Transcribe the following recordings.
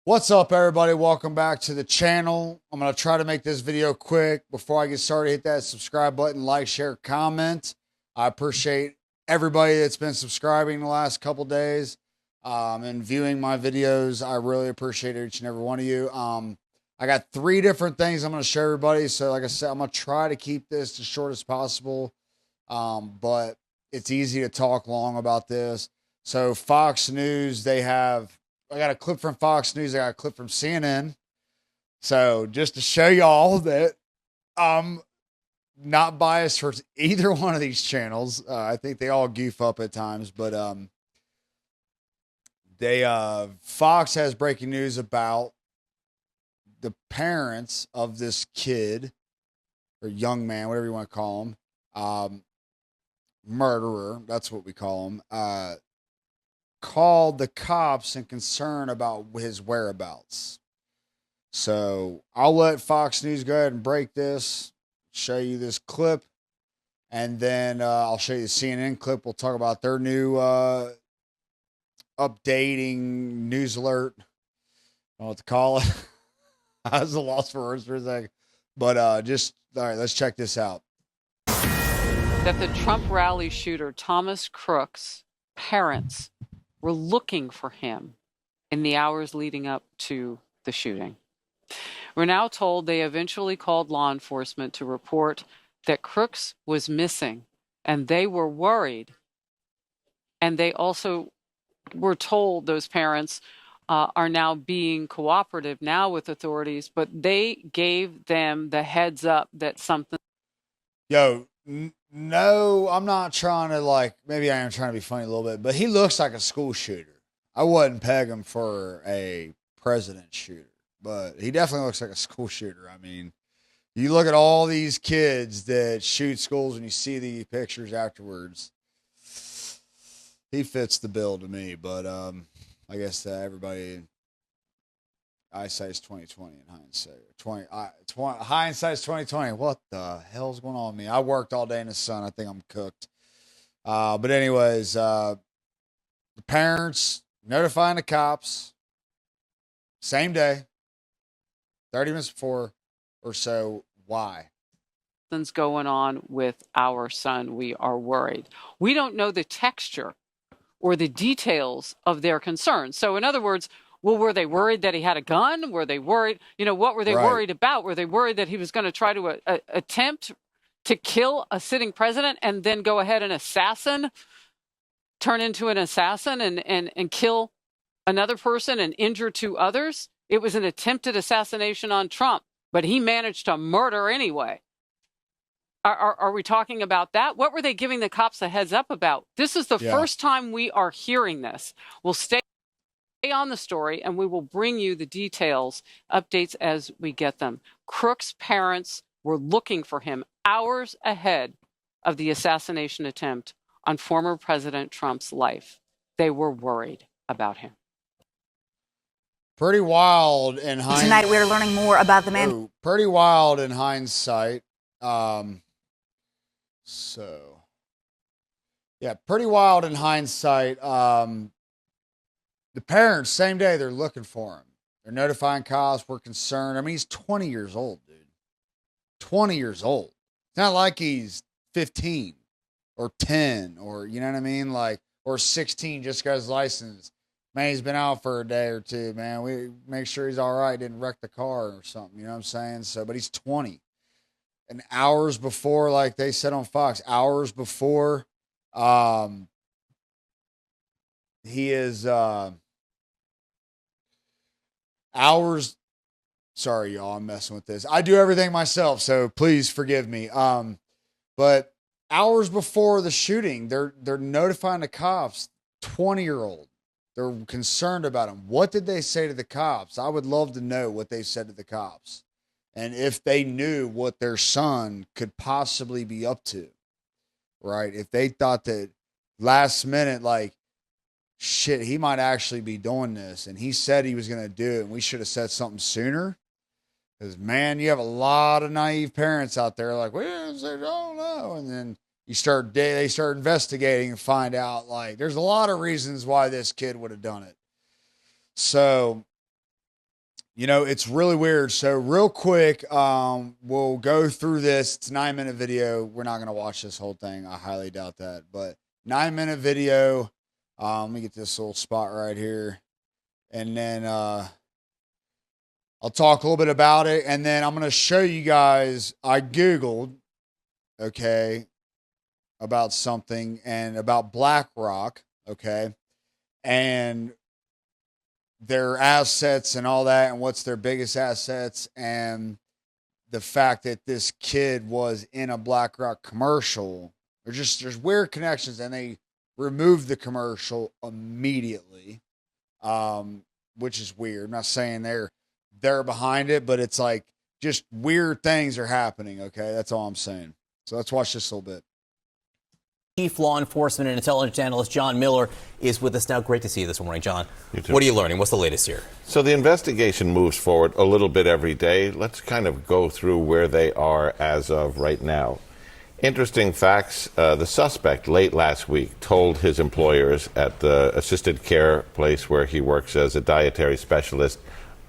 What's up, everybody? Welcome back to the channel. I'm going to try to make this video quick. Before I get started, hit that subscribe button, like, share, comment. I appreciate everybody that's been subscribing the last couple days and viewing my videos. I really appreciate each and every one of you. I got 3 different things I'm going to show everybody. So like I said, I'm going to try to keep this as short as possible. But it's easy to talk long about this. So Fox News, I got a clip from Fox News. I got a clip from CNN. So just to show y'all that I'm not biased for either one of these channels. I think they all goof up at times, but Fox has breaking news about the parents of this kid or young man, whatever you want to call him, murderer. That's what we call him. Called the cops in concern about his whereabouts. So I'll let Fox News go ahead and break this, show you this clip, and then I'll show you the CNN clip. We'll talk about their new updating news alert. I don't know what to call it. I was a loss for words for a second. But all right, let's check this out. That the Trump rally shooter, Thomas Crook's parents, were looking for him in the hours leading up to the shooting. We're now told they eventually called law enforcement to report that Crooks was missing, and they were worried. And they also were told, those parents are now being cooperative now with authorities, but they gave them the heads up that something. No, I'm not trying to maybe I am trying to be funny a little bit, but he looks like a school shooter. I wouldn't peg him for a president shooter, but he definitely looks like a school shooter. I mean, you look at all these kids that shoot schools and you see the pictures afterwards. He fits the bill to me, but I guess everybody eyesight's 2020 in hindsight. Hindsight's 2020. What the hell's going on with me? I worked all day in the sun. I think I'm cooked. But anyways, the parents notifying the cops same day, 30 minutes before or so. Why? Something's going on with our son. We are worried. We don't know the texture or the details of their concerns. So in other words, well, were they worried that he had a gun? Were they worried? What were they worried about? Were they worried that he was going to try to attempt to kill a sitting president and then go ahead and turn into an assassin and kill another person and injure 2 others? It was an attempted assassination on Trump, but he managed to murder anyway. Are we talking about that? What were they giving the cops a heads up about? This is the first time we are hearing this. We'll stay on the story, and we will bring you the details, updates as we get them. Crook's parents were looking for him hours ahead of the assassination attempt on former President Trump's life. They were worried about him. Pretty wild in hindsight. Tonight we're learning more about the man. Pretty wild in hindsight. Pretty wild in hindsight. The parents, same day, they're looking for him. They're notifying cops. We're concerned. I mean, he's 20 years old, dude. 20 years old. It's not like he's 15 or 10 or, you know what I mean? Or 16 just got his license. Man, he's been out for a day or two, man. We make sure he's all right. Didn't wreck the car or something. You know what I'm saying? So, but he's 20. And hours before, like they said on Fox, hours before, he is hours. Sorry, y'all, I'm messing with this. I do everything myself, so please forgive me. But hours before the shooting, they're notifying the cops. 20-year-old. They're concerned about him. What did they say to the cops? I would love to know what they said to the cops, and if they knew what their son could possibly be up to. Right? If they thought that last minute, shit, he might actually be doing this, and he said he was going to do it, and we should have said something sooner. Because, man, you have a lot of naive parents out there we don't know. And then they start investigating and find out, there's a lot of reasons why this kid would have done it. So You know, it's really weird. So real quick, we'll go through this. It's a 9-minute video. We're not going to watch this whole thing. I highly doubt that, but 9-minute video. Let me get this little spot right here. And then, I'll talk a little bit about it. And then I'm going to show you guys, I Googled, okay, about something and about BlackRock. Okay. And their assets and all that, and what's their biggest assets, and the fact that this kid was in a BlackRock commercial. There's weird connections, and they removed the commercial immediately, which is weird. I'm not saying they're behind it, but it's like just weird things are happening. Okay, that's all I'm saying. So let's watch this a little bit. Chief Law Enforcement and Intelligence Analyst John Miller is with us now. Great to see you this morning, John. You too. What are you learning? What's the latest here? So the investigation moves forward a little bit every day. Let's kind of go through where they are as of right now. Interesting facts. The suspect late last week told his employers at the assisted care place where he works as a dietary specialist,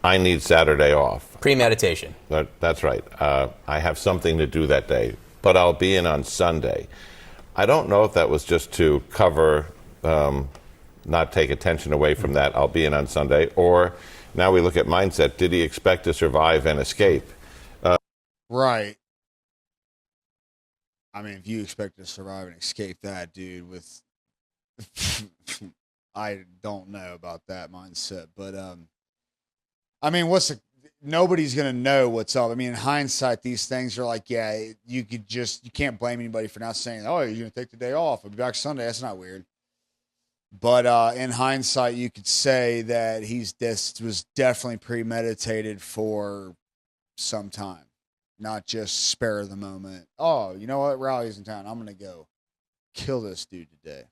I need Saturday off. Premeditation. That's right. I have something to do that day, but I'll be in on Sunday. I don't know if that was just to cover, not take attention away from that, I'll be in on Sunday, or now we look at mindset, did he expect to survive and escape? Right. I mean, if you expect to survive and escape that, dude, with, I don't know about that mindset, but, I mean, nobody's going to know what's up. I mean, in hindsight, these things are like, yeah, you can't blame anybody for not saying, oh, you're going to take the day off. I'll be back Sunday. That's not weird. But in hindsight, you could say that this was definitely premeditated for some time, not just spare of the moment. Oh, you know what? Rally's in town. I'm going to go kill this dude today.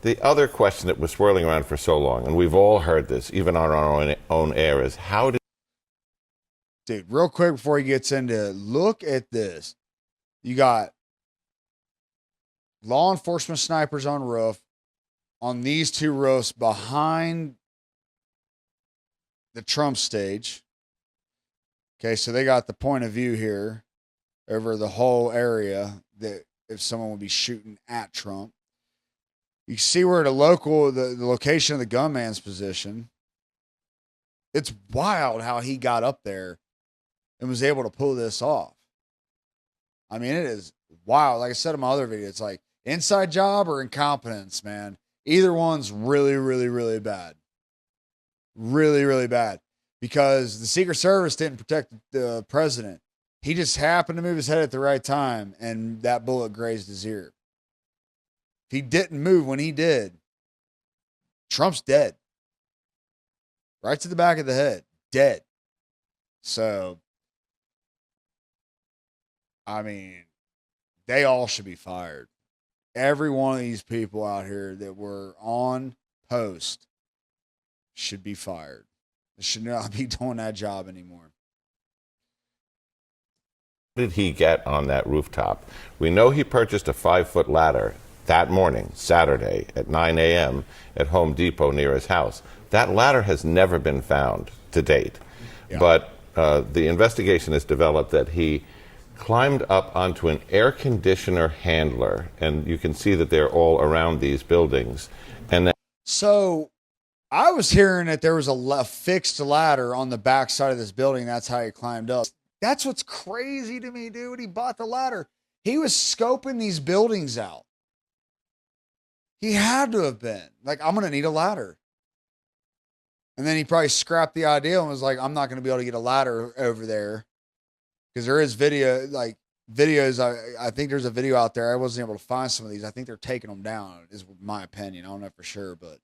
The other question that was swirling around for so long, and we've all heard this, even on our own air, is how did... Dude, real quick before he gets into it, look at this. You got law enforcement snipers on roof, on these two roofs behind the Trump stage. Okay, so they got the point of view here over the whole area that if someone would be shooting at Trump. You see where the location of the gunman's position. It's wild how he got up there and was able to pull this off. I mean, it is wild. Like I said in my other video, it's like inside job or incompetence, man. Either one's really, really, really bad. Really, really bad. Because the Secret Service didn't protect the president. He just happened to move his head at the right time, and that bullet grazed his ear. He didn't move when he did, Trump's dead. Right to the back of the head. Dead. So, I mean, they all should be fired. Every one of these people out here that were on post should be fired. They should not be doing that job anymore. What did he get on that rooftop? We know he purchased a 5-foot ladder that morning, Saturday, at 9 a.m. at Home Depot near his house. That ladder has never been found to date. Yeah. But the investigation has developed that he climbed up onto an air conditioner handler, and you can see that they're all around these buildings. And then, so I was hearing that there was a fixed ladder on the back side of this building. That's how he climbed up. That's what's crazy to me, dude. He bought the ladder. He was scoping these buildings out. He had to have been like, I'm going to need a ladder. And then he probably scrapped the idea and was like, I'm not going to be able to get a ladder over there. Because there is videos. I think there's a video out there. I wasn't able to find some of these. I think they're taking them down, is my opinion. I don't know for sure, but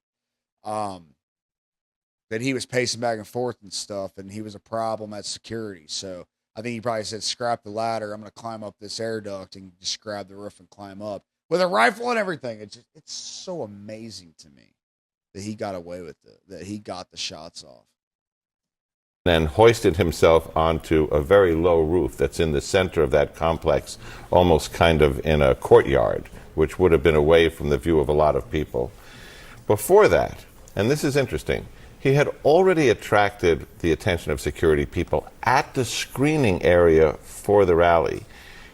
that he was pacing back and forth and stuff, and he was a problem at security. So I think he probably said, scrap the ladder. I'm going to climb up this air duct and just grab the roof and climb up with a rifle and everything. It's so amazing to me that he got away with it, that he got the shots off. Then hoisted himself onto a very low roof that's in the center of that complex, almost kind of in a courtyard, which would have been away from the view of a lot of people. Before that, and this is interesting, He had already attracted the attention of security people at the screening area for the rally.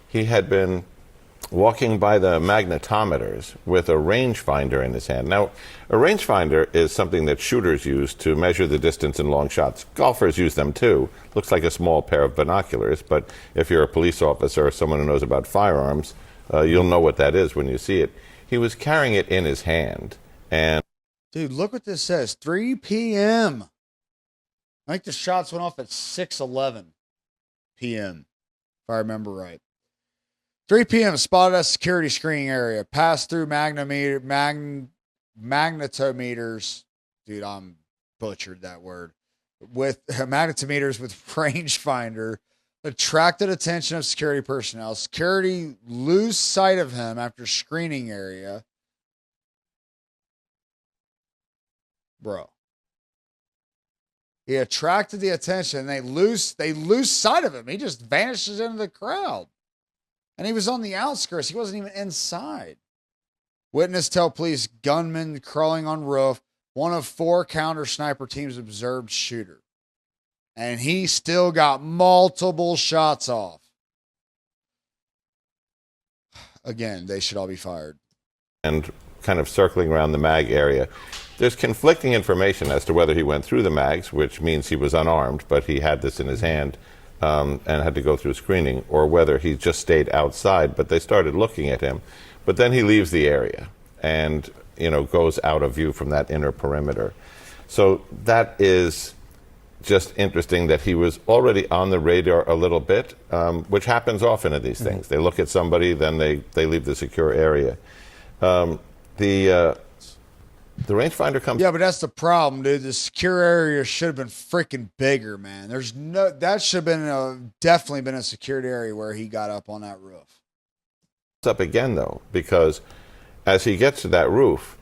He had been walking by the magnetometers with a rangefinder in his hand. Now, a rangefinder is something that shooters use to measure the distance in long shots. Golfers use them too. Looks like a small pair of binoculars, but if you're a police officer or someone who knows about firearms, you'll know what that is when you see it. He was carrying it in his hand, and dude, look what this says. 3 p.m. I think the shots went off at 6:11 p.m., if I remember right. 3 p.m. spotted at security screening area. Passed through magnetometers. Dude, I'm butchered that word. With magnetometers with rangefinder. Attracted attention of security personnel. Security lose sight of him after screening area. Bro. He attracted the attention. They lose sight of him. He just vanishes into the crowd. And he was on the outskirts. He wasn't even inside. Witness tell police gunman crawling on roof. One of 4 counter sniper teams observed shooter. And he still got multiple shots off. Again, they should all be fired. And kind of circling around the mag area. There's conflicting information as to whether he went through the mags, which means he was unarmed, but he had this in his hand and had to go through screening, or whether he just stayed outside, but they started looking at him. But then he leaves the area and, goes out of view from that inner perimeter. So that is just interesting that he was already on the radar a little bit, which happens often in these things. They look at somebody, then they leave the secure area. The rangefinder comes. Yeah, but that's the problem, dude. The secure area should have been freaking bigger, man. That should have been definitely been a secured area where he got up on that roof. Up again though, because as he gets to that roof,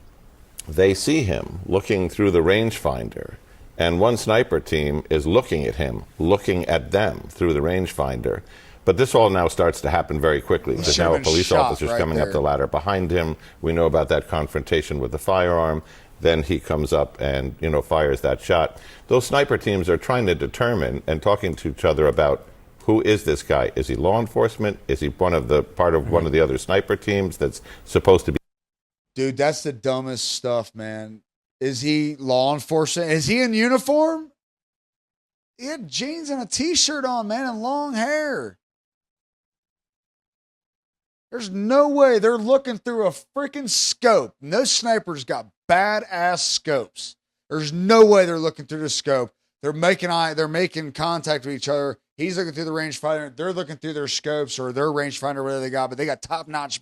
they see him looking through the rangefinder, and one sniper team is looking at him, looking at them through the rangefinder. But this all now starts to happen very quickly. Because now a police officer's coming up the ladder behind him. We know about that confrontation with the firearm. Then he comes up and, fires that shot. Those sniper teams are trying to determine and talking to each other about who is this guy? Is he law enforcement? Is he part of one of the other sniper teams that's supposed to be? Dude, that's the dumbest stuff, man. Is he law enforcement? Is he in uniform? He had jeans and a t-shirt on, man, and long hair. There's no way they're looking through a freaking scope. No snipers got badass scopes. There's no way they're looking through the scope. They're making contact with each other. He's looking through the rangefinder. They're looking through their scopes or their rangefinder, whatever they got. But they got top-notch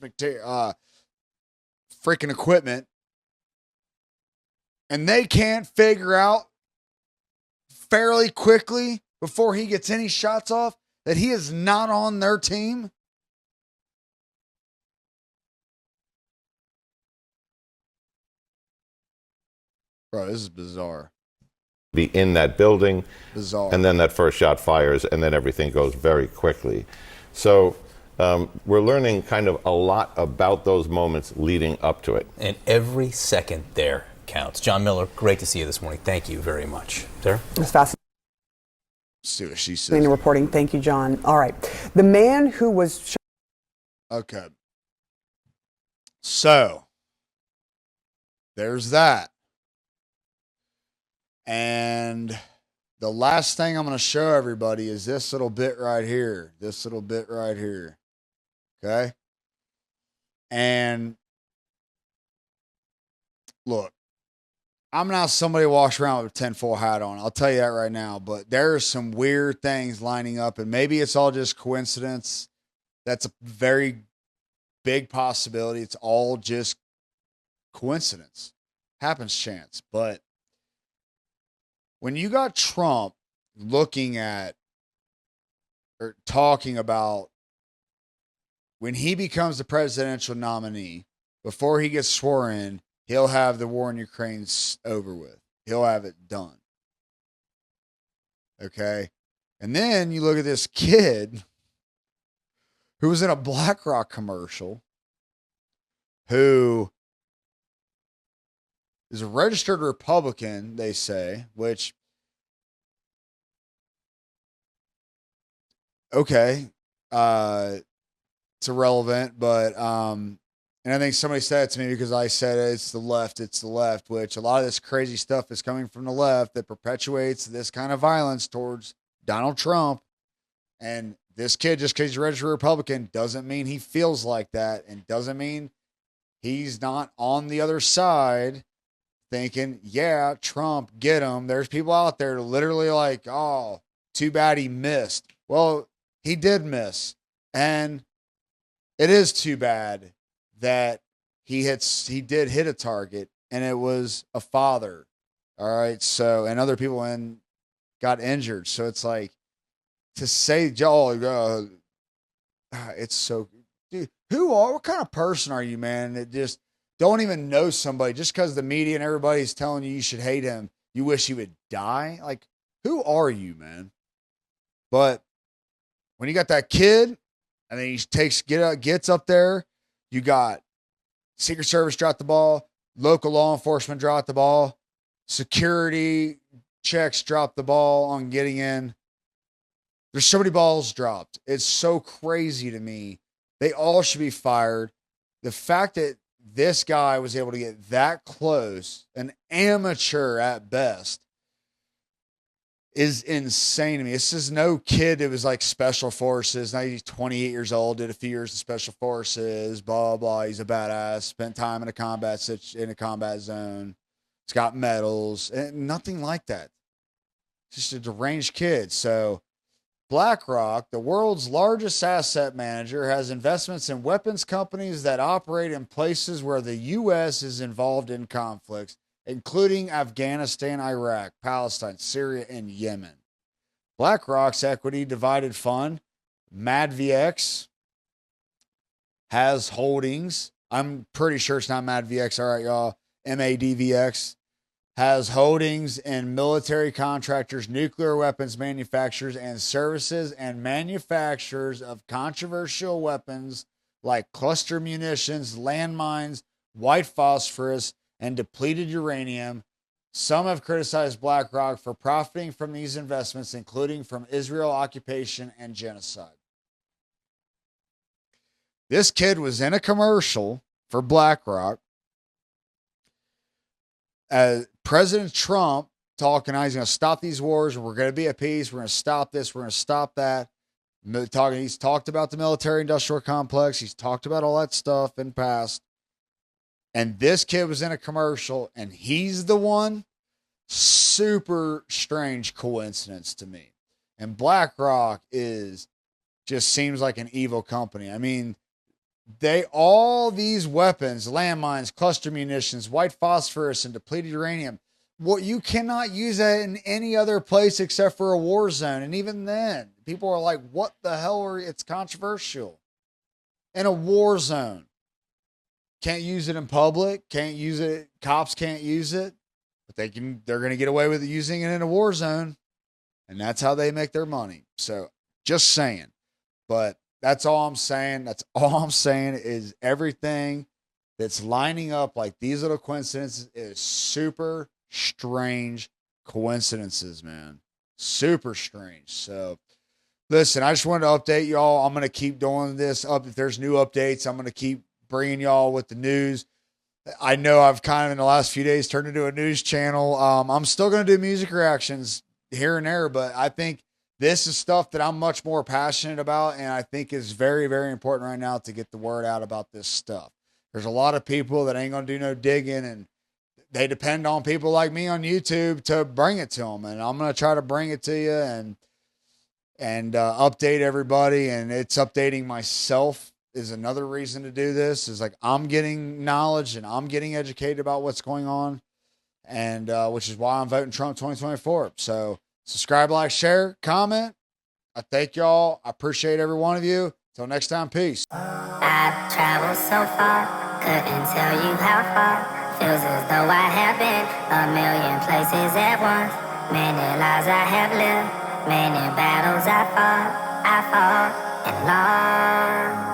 freaking equipment, and they can't figure out fairly quickly before he gets any shots off that he is not on their team. Bro, this is bizarre. Be in that building. Bizarre. And then that first shot fires, and then everything goes very quickly. So we're learning kind of a lot about those moments leading up to it. And every second there counts. John Miller, great to see you this morning. Thank you very much. Sarah? It's fascinating. See what she says. Reporting. Thank you, John. All right. The man who was... Okay. So, there's that. And the last thing I'm going to show everybody is this little bit right here. This little bit right here. Okay? And look, I'm not somebody who walks around with a tinfoil hat on. I'll tell you that right now. But there are some weird things lining up, and maybe it's all just coincidence. That's a very big possibility. It's all just coincidence. Happens chance. But when you got Trump looking at or talking about when he becomes the presidential nominee, before he gets sworn in, he'll have the war in Ukraine over with. He'll have it done. Okay? And then you look at this kid who was in a BlackRock commercial who is a registered Republican, they say, which, okay, it's irrelevant, but, and I think somebody said it to me because I said it's the left, which a lot of this crazy stuff is coming from the left that perpetuates this kind of violence towards Donald Trump. And this kid, just because he's a registered Republican, doesn't mean he feels like that, and doesn't mean he's not on the other side thinking, yeah, Trump, get him. There's people out there literally like, oh, too bad he missed. Well, he did miss. And it is too bad that he did hit a target, and it was a father. All right. So, and other people got injured. So it's like, to say, Joel, it's so, dude, what kind of person are you, man, that just don't even know somebody just because the media and everybody's telling you should hate him, you wish he would die? Like, who are you, man? But when you got that kid and then he gets up there, you got Secret Service dropped the ball, local law enforcement dropped the ball, security checks dropped the ball on getting in. There's so many balls dropped. It's so crazy to me. They all should be fired. The fact that this guy was able to get that close, an amateur at best, is insane to me. This is no kid that was like special forces. Now he's 28 years old, did a few years in special forces, blah, blah, blah. He's a badass, spent time in a combat zone. He's got medals, and nothing like that. Just a deranged kid. So BlackRock, the world's largest asset manager, has investments in weapons companies that operate in places where the U.S. is involved in conflicts, including Afghanistan, Iraq, Palestine, Syria, and Yemen. BlackRock's equity divided fund, MadVX, has holdings. I'm pretty sure it's not MadVX. All right, y'all. MADVX. Has holdings in military contractors, nuclear weapons manufacturers, and services and manufacturers of controversial weapons like cluster munitions, landmines, white phosphorus, and depleted uranium. Some have criticized BlackRock for profiting from these investments, including from Israel occupation and genocide. This kid was in a commercial for BlackRock. President Trump talking, he's going to stop these wars. We're going to be at peace. We're going to stop this. We're going to stop that. He's talked about the military-industrial complex. He's talked about all that stuff in the past. And this kid was in a commercial, and he's the one. Super strange coincidence to me. And BlackRock just seems like an evil company. I mean, all these weapons, landmines, cluster munitions, white phosphorus, and depleted uranium, you cannot use that in any other place except for a war zone. And even then, people are like, what the hell it's controversial. In a war zone. Can't use it in public, can't use it, cops can't use it, but they're going to get away with using it in a war zone. And that's how they make their money. So just saying, but that's all I'm saying. That's all I'm saying is everything that's lining up like these little coincidences is super strange coincidences, man. Super strange. So listen, I just wanted to update y'all. I'm going to keep doing this up. If there's new updates, I'm going to keep bringing y'all with the news. I know I've kind of in the last few days turned into a news channel. I'm still going to do music reactions here and there, but I think this is stuff that I'm much more passionate about, and I think is very, very important right now to get the word out about this stuff. There's a lot of people that ain't going to do no digging, and they depend on people like me on YouTube to bring it to them, and I'm going to try to bring it to you and update everybody, and it's updating myself is another reason to do this. Is like I'm getting knowledge and I'm getting educated about what's going on, and which is why I'm voting Trump 2024. So subscribe, like, share, comment. I thank y'all. I appreciate every one of you. Till next time, peace. I've traveled so far, couldn't tell you how far. Feels as though I have been a million places at once. Many lives I have lived, many battles I fought and lost.